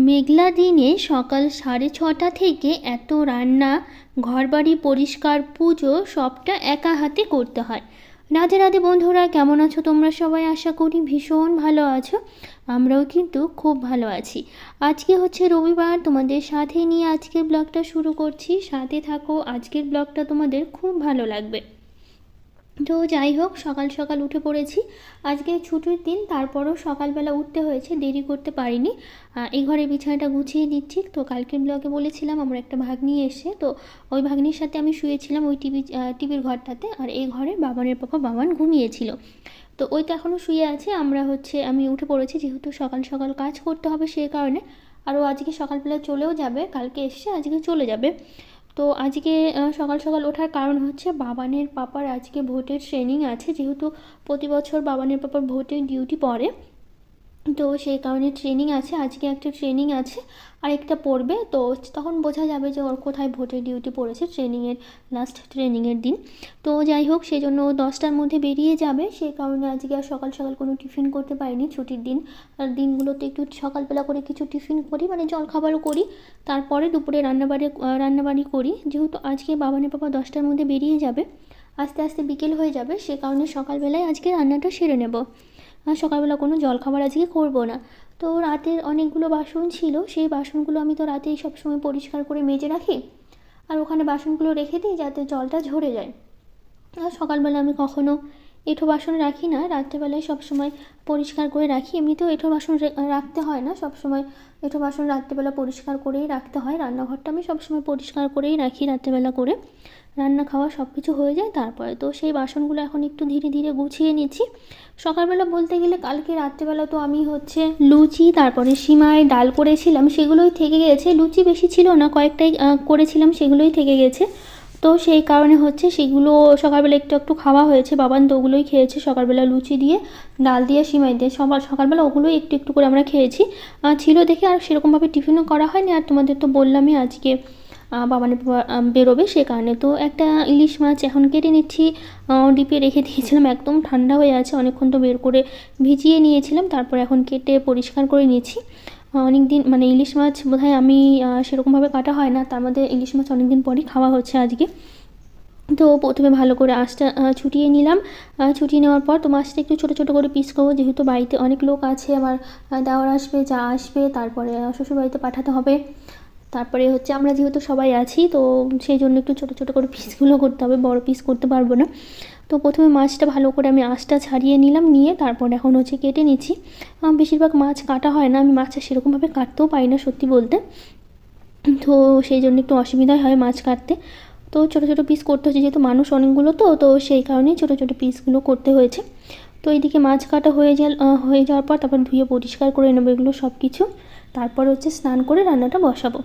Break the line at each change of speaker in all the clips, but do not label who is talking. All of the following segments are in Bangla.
মেঘলা দিনে সকাল 6:30 থেকে এত রান্না, ঘরবাড়ি পরিষ্কার, পুজো সবটা একা হাতে করতে হয়। রাধে রাধে বন্ধুরা, কেমন আছো তোমরা সবাই? আশা করি ভীষণ ভালো আছো। আমরাও কিন্তু খুব ভালো আছি। আজকে হচ্ছে রবিবার, তোমাদের সাথে নিয়ে আজকের ব্লগটা শুরু করছি। সাথে থাকো, আজকের ব্লগটা তোমাদের খুব ভালো লাগবে। তো যাই হোক, সকাল সকাল উঠে পড়েছি। আজকে ছুটির দিন, তারপরও সকালবেলা উঠতে হয়েছে, দেরি করতে পারিনি। এই ঘরে বিছানাটা গুছিয়ে দিচ্ছি। তো কালকের ব্লগে বলেছিলাম আমার একটা ভাগ্নি এসে, তো ওই ভাগ্নির সাথে আমি শুয়েছিলাম ওই টিভির ঘরটাতে। আর এই ঘরে বাবানের পাপা বাবান ঘুমিয়েছিল। তো ওই তো এখনও শুয়ে আছে। আমি উঠে পড়েছি, যেহেতু সকাল সকাল কাজ করতে হবে সেই কারণে। আর ও আজকে সকালবেলা চলেও যাবে, কালকে এসে আজকে চলে যাবে। তো আজকে সকাল সকাল ওঠার কারণ হচ্ছে বাবানের পাপার আজকে ভোটের ট্রেনিং আছে, যেহেতু প্রতি বছর বাবানের পাপার ভোটের ডিউটি পড়ে। তো সেই কারণে ট্রেনিং আছে, আজকে একটা ট্রেনিং আছে আর একটা পড়বে। তো তখন বোঝা যাবে যে ওর কোথায় ভোটের ডিউটি পড়েছে, লাস্ট ট্রেনিংয়ের দিন। তো যাই হোক, সেই জন্য ও 10টার মধ্যে বেরিয়ে যাবে। সেই কারণে আজকে আর সকাল সকাল কোনো টিফিন করতে পারিনি। ছুটির দিন আর দিনগুলোতে একটু সকালবেলা করে কিছু টিফিন করি, মানে জলখাবারও করি, তারপরে দুপুরে রান্নাবাড়ি করি। যেহেতু আজকে বাবানের পাপা 10টার মধ্যে বেরিয়ে যাবে, আস্তে আস্তে বিকেল হয়ে যাবে, সে কারণে সকালবেলায় আজকে রান্নাটা সেরে নেব। সকালবেলা কোনো জলখাবার আজকে করব না। তো রাতের অনেকগুলো বাসন ছিল, সেই বাসনগুলো আমি তো রাতেই সবসময় পরিষ্কার করে মেজে রাখি, আর ওখানে বাসনগুলো রেখে দিই যাতে জলটা ঝরে যায়। আর সকালবেলা আমি কখনো এঁঠো বাসন রাখি না, রাত্রেবেলায় সবসময় পরিষ্কার করে রাখি। এমনিতেও এঁঠো বাসন রাখতে হয় না সবসময়, এঁঠো বাসন রাত্রেবেলা পরিষ্কার করেই রাখতে হয়। রান্নাঘরটা আমি সবসময় পরিষ্কার করেই রাখি রাত্রেবেলা করে, রান্না খাওয়া সব কিছু হয়ে যায় তারপরে। তো সেই বাসনগুলো এখন একটু ধীরে ধীরে গুছিয়ে নিচ্ছি। সকালবেলা বলতে গেলে কালকে রাত্রেবেলা তো আমি লুচি, তারপরে সিমাই ডাল করেছিলাম, সেগুলোই থেকে গেছে। লুচি বেশি ছিল না, কয়েকটাই করেছিলাম, সেগুলোই থেকে গেছে। তো সেই কারণে সেগুলো সকালবেলা একটু একটু খাওয়া হয়েছে। বাবান তো ওগুলোই খেয়েছে সকালবেলা, লুচি দিয়ে, ডাল দিয়ে, সিমাই দিয়ে। সকালবেলা ওগুলোই একটু একটু করে আমরা খেয়েছি। ছিল দেখে আর সেরকমভাবে টিফিনও করা হয়নি। আর তোমাদের তো বললামই আজকে বাবানের বেরোবে, সে কারণে। তো একটা ইলিশ মাছ এখন কেটে নিচ্ছি। ডিপে রেখে দিয়েছিলাম, একদম ঠান্ডা হয়ে আছে, অনেকক্ষণ তো বের করে ভিজিয়ে নিয়েছিলাম, তারপর এখন কেটে পরিষ্কার করে নিয়েছি। অনেক দিন, মানে ইলিশ মাছ বোধহয় আমি সেরকমভাবে কাটা হয় না, তার মধ্যে ইলিশ মাছ অনেক দিন পরই খাওয়া হচ্ছে আজকে। তো প্রথমে ভালো করে আঁশটা ছুটিয়ে নিলাম। ছুটিয়ে নেওয়ার পর তো মাছটা একটু ছোটো ছোটো করে পিস করবো, যেহেতু বাড়িতে অনেক লোক আছে, আমার দেওর আসবে, যা আসবে, তারপরে শ্বশুরবাড়িতে পাঠাতে হবে। তারপরে আমরা যেহেতু সবাই আছি, তো সেই জন্য একটু ছোটো ছোটো করে পিসগুলো করতে হবে, বড় পিস করতে পারবো না। তো প্রথমে মাছটা ভালো করে আমি আঁশটা ছাড়িয়ে নিলাম, নিয়ে তারপর এখন কেটে নিচ্ছি। বেশিরভাগ মাছ কাটা হয় না, আমি মাছটা সেরকমভাবে কাটতেও পারি না সত্যি বলতে। তো সেই জন্য একটু অসুবিধাই হয় মাছ কাটতে। তো ছোটো ছোটো পিস করতে হচ্ছে, যেহেতু মানুষ অনেকগুলো, তো সেই কারণেই ছোটো ছোটো পিসগুলো করতে হয়েছে। তো এইদিকে মাছ কাটা হয়ে যাওয়ার পর তারপর ধুয়ে পরিষ্কার করে নেবো এগুলো সব কিছু। তারপর স্নান করে রান্নাটা বসাবো।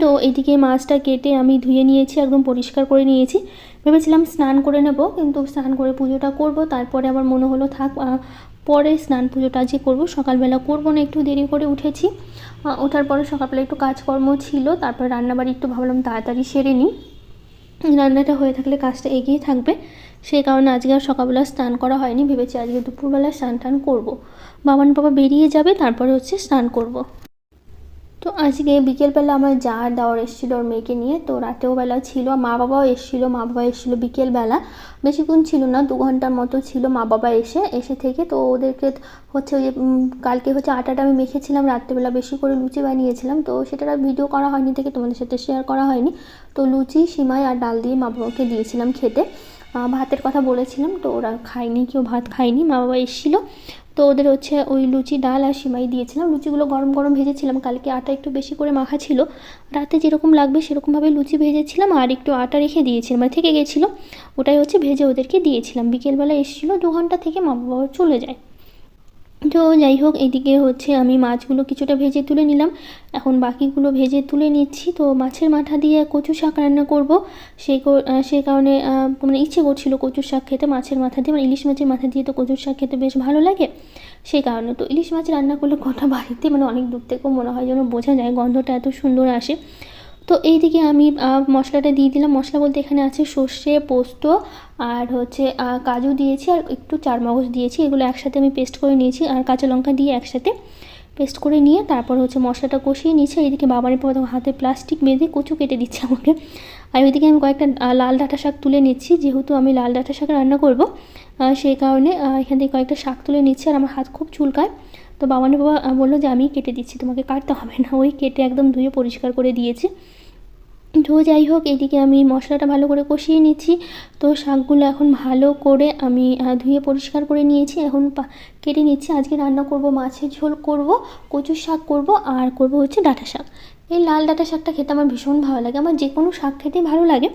তো এইদিকে মাছটা কেটে আমি ধুয়ে নিয়েছি, একদম পরিষ্কার করে নিয়েছি। ভেবেছিলাম স্নান করে নেব, কিন্তু স্নান করে পুজোটা করব। তারপরে আমার মনে হলো থাক, পরে স্নান পুজোটা যে করব, সকালবেলা করব না, একটু দেরি করে উঠেছি। ওঠার পরে সকালবেলা একটু কাজকর্ম ছিল, তারপর রান্নাবাড়ি একটু ভাবলাম তাড়াতাড়ি সেরে নিই, রান্নাটা হয়ে থাকলে কাজটা এগিয়ে থাকবে। সেই কারণে আজকে আর সকালবেলা স্নান করা হয়নি, ভেবেছি আজকে দুপুরবেলা স্নান টান করবো। বাবান বাবা বেরিয়ে যাবে, তারপরে স্নান করব। তো আজকে বিকেলবেলা আমার যা দেওয়ার এসেছিলো ওর মেয়েকে নিয়ে, তো রাতেও বেলা ছিল, মা বাবা এসেছিলো বিকেলবেলা। বেশিক্ষণ ছিল না, 2 ঘন্টার মতো ছিল। মা বাবা এসে থেকে তো ওদেরকে ওই যে কালকে আটাটা আমি মেখেছিলাম রাত্রেবেলা, বেশি করে লুচি বানিয়েছিলাম, তো সেটার ভিডিও করা হয়নি, থেকে তোমাদের সাথে শেয়ার করা হয়নি। তো লুচি, সিমাই আর ডাল দিয়ে মা বাবাকে দিয়েছিলাম খেতে। ভাতের কথা বলেছিলাম, তো ওরা খায়নি, কেউ ভাত খায়নি। মা বাবা এসেছিলো, তো ওদের ওই লুচি, ডাল আর সিমাই দিয়েছিলাম। লুচিগুলো গরম গরম ভেজেছিলাম, কালকে আটা একটু বেশি করে মাখা ছিল, রাতে যেরকম লাগবে সেরকমভাবে লুচি ভেজেছিলাম, আর একটু আটা রেখে দিয়েছিলাম, মানে থেকে গেছিলো, ওটাই ভেজে ওদেরকে দিয়েছিলাম। বিকেলবেলা এসেছিলো, 2 ঘন্টা থেকে মা বাবা চলে যায়। তো যাই হোক, এইদিকে আমি মাছগুলো কিছুটা ভেজে তুলে নিলাম, এখন বাকিগুলো ভেজে তুলে নিচ্ছি। তো মাছের মাথা দিয়ে কচু শাক রান্না করব, সেই কারণে মানে ইচ্ছে করছিল কচুর শাক খেতে মাছের মাথা দিয়ে, মানে ইলিশ মাছের মাথা দিয়ে তো কচুর শাক খেতে বেশ ভালো লাগে। সেই কারণে তো ইলিশ মাছ রান্না করলে গোটা বাড়িতে, মানে অনেক দূর থেকেও মনে হয় যেন বোঝা যায়, গন্ধটা এত সুন্দর আসে। তো এইদিকে আমি মশলাটা দিয়ে দিলাম। মশলা বলতে এখানে আছে সর্ষে, পোস্ত আর কাজু দিয়েছি, আর একটু চারমগজ দিয়েছি, এগুলো একসাথে আমি পেস্ট করে নিয়েছি, আর কাঁচা লঙ্কা দিয়ে একসাথে পেস্ট করে নিয়ে তারপর হচ্ছে মশলাটা কষিয়ে নিচ্ছে। এইদিকে বাবানের পর হাতে প্লাস্টিক বেঁধে কচু কেটে দিচ্ছে আমাকে। আর ওইদিকে আমি কয়েকটা লাল ডাঁটা শাক তুলে নিচ্ছি, যেহেতু আমি লাল ডাঁটা শাক রান্না করব সেই কারণে এখান থেকে কয়েকটা শাক তুলে নিচ্ছি। আর আমার হাত খুব চুলকায়, তো বাবানের বাবা বললো যে আমি কেটে দিচ্ছি, তোমাকে কাটতে হবে না। ওই কেটে একদম ধুয়ে পরিষ্কার করে দিয়েছি। তো যাই হোক, এদিকে আমি মশলাটা ভালো করে কষিয়ে নিচ্ছি। তো শাকগুলো এখন ভালো করে আমি ধুয়ে পরিষ্কার করে নিয়েছি, এখন কেটে নিচ্ছি। আজকে রান্না করব মাছের ঝোল করব, কচুর শাক করব, আর করব হচ্ছে ডাঁটা শাক। এই লাল ডাঁটা শাকটা খেতে আমার ভীষণ ভালো লাগে। আমার যে কোনো শাক খেতেই ভালো লাগে,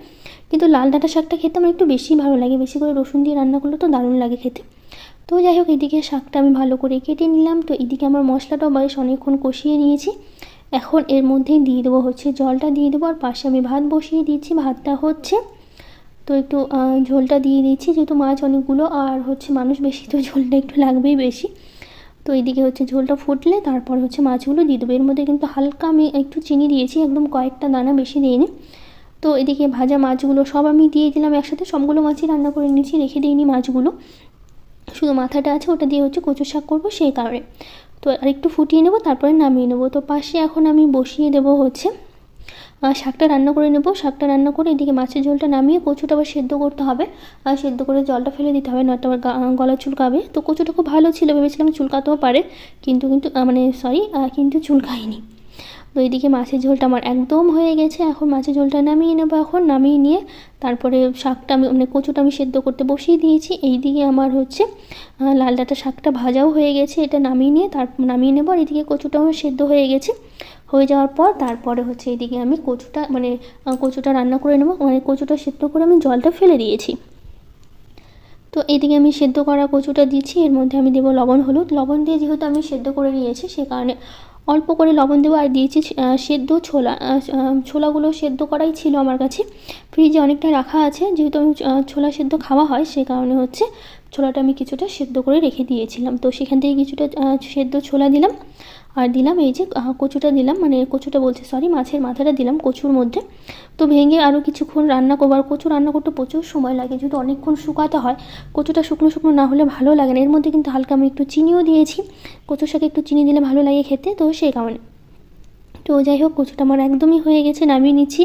কিন্তু লাল ডাঁটা শাকটা খেতে আমার একটু বেশি ভালো লাগে। বেশি করে রসুন দিয়ে রান্না করলে তো দারুণ লাগে খেতে। তো যাই হোক, এদিকে শাকটা আমি ভালো করে কেটে নিলাম। তো এদিকে আমার মশলাটাও বেশ অনেকক্ষণ কষিয়ে নিয়েছি। এখন এর মধ্যেই দিয়ে দেবো হচ্ছে জলটা দিয়ে দেবো, আর পাশে আমি ভাত বসিয়ে দিচ্ছি, ভাতটা হচ্ছে। তো একটু ঝোলটা দিয়ে দিচ্ছি, যেহেতু মাছ অনেকগুলো আর হচ্ছে মানুষ বেশি, তো ঝোলটা একটু লাগবেই বেশি। তো এদিকে হচ্ছে ঝোলটা ফুটলে তারপর হচ্ছে মাছগুলো দিয়ে দেবো। এর মধ্যে কিন্তু হালকা আমি একটু চিনি দিয়েছি, একদম কয়েকটা দানা, বেশি দিইনি। তো এদিকে ভাজা মাছগুলো সব আমি দিয়ে দিলাম একসাথে। সবগুলো মাছই রান্না করে নিয়েছি, রেখে দিইনি মাছগুলো, শুধু মাথাটা আছে, ওটা দিয়ে হচ্ছে কচু শাক করবো সেই কারণে। তো আর একটু ফুটিয়ে নেবো, তারপরে নামিয়ে নেবো। তো পাশে এখন আমি বসিয়ে দেবো হচ্ছে শাকটা রান্না করে নেবো। শাকটা রান্না করে এদিকে মাছের ঝোলটা নামিয়ে কচুটা আবার সেদ্ধ করতে হবে, আর সেদ্ধ করে জলটা ফেলে দিতে হবে, নয়তো আবার গলা চুলকাবে। তো কচুটা খুব ভালো ছিল, ভেবেছিলাম চুলকাতেও পারে, কিন্তু কিন্তু চুলকায়নি। তো এদিকে মাছের ঝোলটা আমার একদম হয়ে গেছে। এখন মাছের ঝোলটা নামিয়ে নেবো। এখন নামিয়ে নিয়ে তারপরে শাকটা আমি কচুটা আমি সেদ্ধ করতে বসিয়ে দিয়েছি। এইদিকে আমার হচ্ছে লাল ডাঁটা শাকটা ভাজাও হয়ে গেছে, এটা নামিয়ে নিয়ে নামিয়ে নেবো। আর এদিকে কচুটাও সেদ্ধ হয়ে গেছে। হয়ে যাওয়ার পর তারপরে হচ্ছে এদিকে আমি কচুটা রান্না করে নেবো, কচুটা সেদ্ধ করে আমি জলটা ফেলে দিয়েছি। তো এদিকে আমি সেদ্ধ করা কচুটা দিচ্ছি, এর মধ্যে আমি দেবো লবণ হলুদ। লবণ দিয়ে যেহেতু আমি সেদ্ধ করে নিয়েছি, সে কারণে অল্প করে লবণ দেবো। আর দিয়েছি সেদ্ধ ছোলাগুলো সেদ্ধ করাই ছিল আমার কাছে, ফ্রিজে অনেকটা রাখা আছে। যেহেতু আমি ছোলা সেদ্ধ খাওয়া হয়, সে কারণে হচ্ছে ছোলাটা আমি কিছুটা সেদ্ধ করে রেখে দিয়েছিলাম। তো সেখান থেকে কিছুটা সেদ্ধ ছোলা দিলাম, আর দিলাম এই যে কচুটা দিলাম, মাছের মাথাটা দিলাম কচুর মধ্যে। তো ভেঙে আরও কিছুক্ষণ রান্না করবো। আর কচু রান্না করতে প্রচুর সময় লাগে, যেহেতু অনেকক্ষণ শুকাতে হয়। কচুটা শুকনো শুকনো না হলে ভালো লাগে না। এর মধ্যে কিন্তু হালকা আমি একটু চিনিও দিয়েছি, কচুর সাথে একটু চিনি দিলে ভালো লাগে খেতে, তো সেই কারণে। তো যাই হোক, কচুটা আমার একদমই হয়ে গেছে, নামিয়ে নিচ্ছি।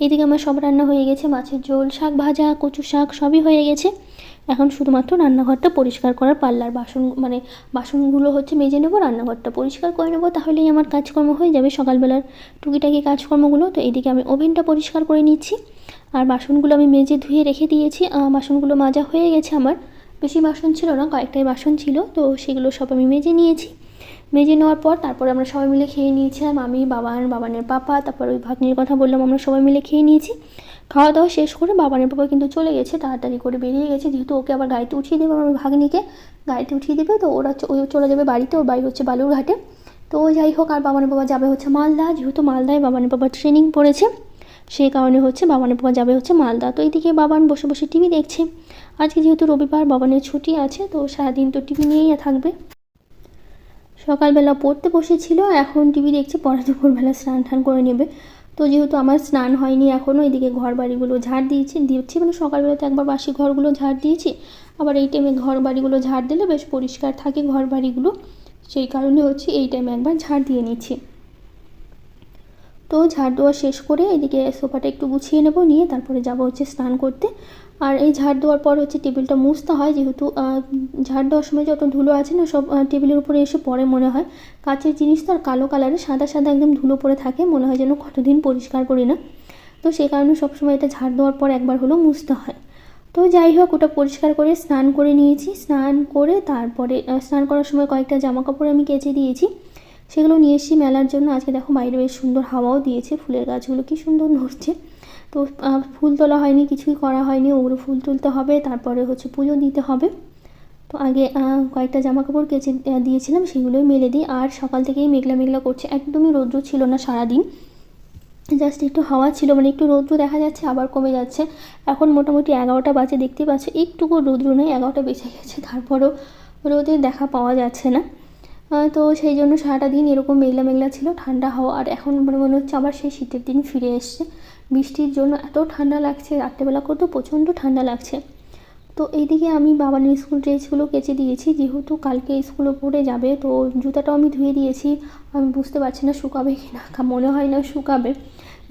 এদিকে আমার সব রান্না হয়ে গেছে, মাছের ঝোল, শাক ভাজা, কচু শাক সবই হয়ে গেছে। এখন শুধুমাত্র রান্নাঘরটা পরিষ্কার করার পাল্লার। বাসনগুলো হচ্ছে মেজে নেবো, রান্নাঘরটা পরিষ্কার করে নেবো, তাহলেই আমার কাজকর্ম হয়ে যাবে সকালবেলার টুকিটাকি কাজকর্মগুলো। তো এদিকে আমি ওভেনটা পরিষ্কার করে নিচ্ছি, আর বাসনগুলো আমি মেজে ধুয়ে রেখে দিয়েছি। বাসনগুলো মাজা হয়ে গেছে আমার, বেশি বাসন ছিল না, কয়েকটাই বাসন ছিল। তো সেগুলো সব আমি মেজে নিয়েছি। মেজে নেওয়ার পর তারপরে আমরা সবাই মিলে খেয়ে নিয়েছিলাম। আমি, বাবানের পাপা, তারপর ওই ভাগ্নির কথা বললাম, আমরা সবাই মিলে খেয়ে নিয়েছি। খাওয়া দাওয়া শেষ করে বাবানের পাপা কিন্তু চলে গেছে, তাড়াতাড়ি করে বেরিয়ে গেছে, যেহেতু ওকে আবার গাড়িতে উঠিয়ে দেবে, আমার ভাগ্নিকে গাড়িতে উঠিয়ে দেবে। তো ওই চলে যাবে বাড়িতে, ওর বাড়ি হচ্ছে বালুরঘাটে। তো যাই হোক, আর বাবানের বাবা যাবে হচ্ছে মালদা, যেহেতু মালদায় বাবানের বাবা ট্রেনিং পড়েছে, সেই কারণে হচ্ছে বাবানের বাবা যাবে হচ্ছে মালদা। তো এইদিকে বাবান বসে বসে টিভি দেখছে। আজকে যেহেতু রবিবার, বাবানের ছুটি আছে, তো সারাদিন তো টিভি নিয়েই থাকবে। সকালবেলা পড়তে বসেছিল, এখন টিভি দেখছে, পরে দুপুরবেলা স্নান টান করে নেবে। তো যেহেতু আমার স্নান হয়নি এখনও, এদিকে ঘর বাড়িগুলো ঝাড় দিচ্ছি, মানে সকালবেলা তো একবার বাসি ঘরগুলো ঝাড় দিয়েছি, আবার এই টাইমে ঘর বাড়িগুলো ঝাড় দিলে বেশ পরিষ্কার থাকে ঘর বাড়িগুলো, সেই কারণে হচ্ছে এই টাইমে একবার ঝাড় দিয়ে নিচ্ছি। তো ঝাড় দেওয়া শেষ করে এদিকে সোফাটা একটু গুছিয়ে নেবো, নিয়ে তারপরে যাবো হচ্ছে স্নান করতে। আর এই ঝাড় দেওয়ার পর হচ্ছে টেবিলটা মুছতে হয়, যেহেতু ঝাড় দেওয়ার সময় যত ধুলো আছে না, সব টেবিলের উপরে এসে পড়ে। মনে হয় কাচের জিনিস তো, আর কালো কালারে সাদা সাদা একদম ধুলো পড়ে থাকে, মনে হয় যেন কতদিন পরিষ্কার করি না। তো সেই কারণে সবসময় এটা ঝাড় দেওয়ার পর একবার হলেও মুছতে হয়। তো যাই হোক, ওটা পরিষ্কার করে স্নান করে নিয়েছি। স্নান করে তারপরে স্নান করার সময় কয়েকটা জামা কাপড় আমি কেচে দিয়েছি, সেগুলো নিয়ে এসেছি মেলার জন্য। আজকে দেখো বাইরে বেশ সুন্দর হাওয়াও দিয়েছে, ফুলের গাছগুলো কি সুন্দর নড়ছে। তো ফুল তোলা হয়নি, কিছুই করা হয়নি, ওগুলো ফুল তুলতে হবে, তারপরে হচ্ছে পুজো দিতে হবে। তো আগে কয়েকটা জামা কাপড় কেচে দিয়েছিলাম, সেগুলোই মেলে দিই। আর সকাল থেকেই মেঘলা মেঘলা করছে, একদমই রৌদ্র ছিল না সারাদিন, জাস্ট একটু হাওয়া ছিল, মানে একটু রৌদ্র দেখা যাচ্ছে, আবার কমে যাচ্ছে। এখন মোটামুটি 11টা বাজে, দেখতে পাচ্ছে একটুকু রৌদ্র নেই, 11টা বেজে গেছে, তারপরেও রোদের দেখা পাওয়া যাচ্ছে না। তো সেই জন্য সারাটা দিন এরকম মেঘলা মেঘলা ছিল, ঠান্ডা হাওয়া। আর এখন মনে হচ্ছে আবার সেই শীতের দিন ফিরে এসছে। বৃষ্টির জন্য এত ঠান্ডা লাগছে, রাত্রেবেলা করতেও প্রচণ্ড ঠান্ডা লাগছে। তো তো এইদিকে আমি বাবার স্কুল ড্রেসগুলো কেচে দিয়েছি, যেহেতু কালকে স্কুলে পড়ে যাবে। তো জুতাটাও আমি ধুয়ে দিয়েছি, আমি বুঝতে পারছি না শুকাবে কি না, মনে হয় না শুকাবে,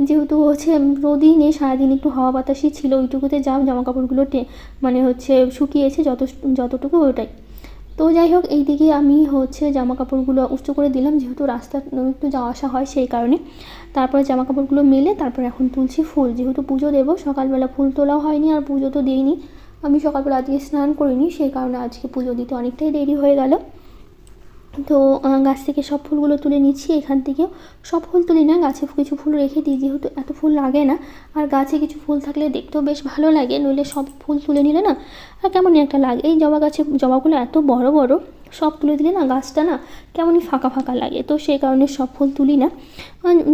যেহেতু হচ্ছে রোদই নেই, সারাদিন একটু হাওয়া বাতাসই ছিল, ওইটুকুতে যা জামা কাপড়গুলো মানে হচ্ছে শুকিয়েছে যতটুকু ওটাই। তো যাই হোক, এইদিকে আমি হচ্ছে জামা কাপড়গুলো উঁচু করে দিলাম, যেহেতু রাস্তা একটু যাওয়া আসা হয় সেই কারণে। তারপরে জামা কাপড়গুলো মেলে তারপরে এখন তুলছি ফুল, যেহেতু পুজো দেবো। সকালবেলা ফুল তোলাও হয়নি আর পুজো তো দিইনি, আমি সকালবেলা আজকে স্নান করিনি, সেই কারণে আজকে পুজো দিতে অনেকটাই দেরি হয়ে গেল। তো গাছ থেকে সব ফুলগুলো তুলে নিচ্ছি, এখান থেকে সব ফুল তুলি না, গাছে কিছু ফুল রেখে দিই, যেহেতু এত ফুল লাগে না। আর গাছে কিছু ফুল থাকলে দেখতেও বেশ ভালো লাগে, নইলে সব ফুল তুলে নিলে না আর কেমনই একটা লাগে। এই জবা গাছে জবাগুলো এত বড় বড়, সব তুলে দিলে না গাছটা না কেমনই ফাঁকা ফাঁকা লাগে, তো সেই কারণে সব ফুল তুলি না।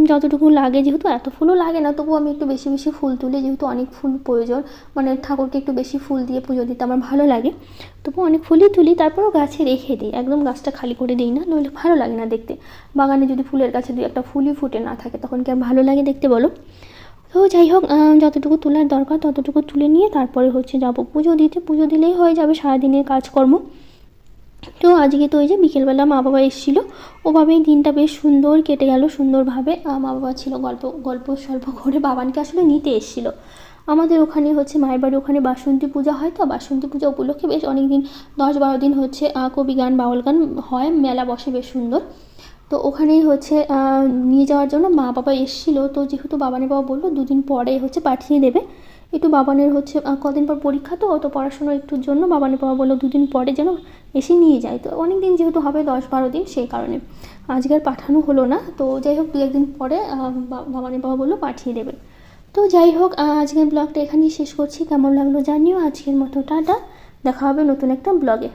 যতটুকু লাগে, যেহেতু এত ফুলও লাগে না, তবুও আমি একটু বেশি বেশি ফুল তুলি, যেহেতু অনেক ফুল প্রয়োজন, মানে ঠাকুরকে একটু বেশি ফুল দিয়ে পুজো দিতে আমার ভালো লাগে। তবু অনেক ফুলই তুলি, তারপরেও গাছে রেখে দিই, একদম গাছটা খালি করে দিই না, নইলে ভালো লাগে না দেখতে। বাগানে যদি ফুলের গাছে দুই একটা ফুলই ফুটে না থাকে, তখন কি আর ভালো লাগে দেখতে বলো? তো যাই হোক, যতটুকু তোলার দরকার ততটুকু তুলে নিয়ে তারপরে হচ্ছে যাবো পুজো দিতে, পুজো দিলেই হয়ে যাবে সারাদিনের কাজকর্ম। তো আজকে তো ওই যে বিকেলবেলা মা বাবা এসেছিলো, ওভাবেই দিনটা বেশ সুন্দর কেটে গেল সুন্দরভাবে। মা বাবা ছিল, গল্প সল্প করে বাবানকে আসলে নিতে এসেছিলো। আমাদের ওখানে হচ্ছে মায়ের বাড়ির ওখানে বাসন্তী পূজা হয়, তো বাসন্তী পূজা উপলক্ষে বেশ অনেক দিন 10-12 দিন হচ্ছে কবি গান বাউল গান হয়, মেলা বসে বেশ সুন্দর। তো ওখানেই হচ্ছে নিয়ে যাওয়ার জন্য মা বাবা এসেছিলো। তো যেহেতু বাবানের বাবা বললো 2 দিন পরে হচ্ছে পাঠিয়ে দেবে, একটু বাবানের হচ্ছে কদিন পর পরীক্ষা, তো অত পড়াশোনার একটুর জন্য বাবানের বাবা বললো 2 দিন পরে যেন এসে নিয়ে যায়। তো অনেক দিন যেহেতু হবে 10-12 দিন, সেই কারণে আজকে আর পাঠানো হলো না। তো যাই হোক, 2-1 দিন পরে বাবানের বাবা বললো পাঠিয়ে দেবে। তো যাই হোক, আজকের ব্লগটা এখানেই শেষ করছি, কেমন লাগলো জানিও। আজকের মতো টাটা, দেখা হবে নতুন একটা ব্লগে।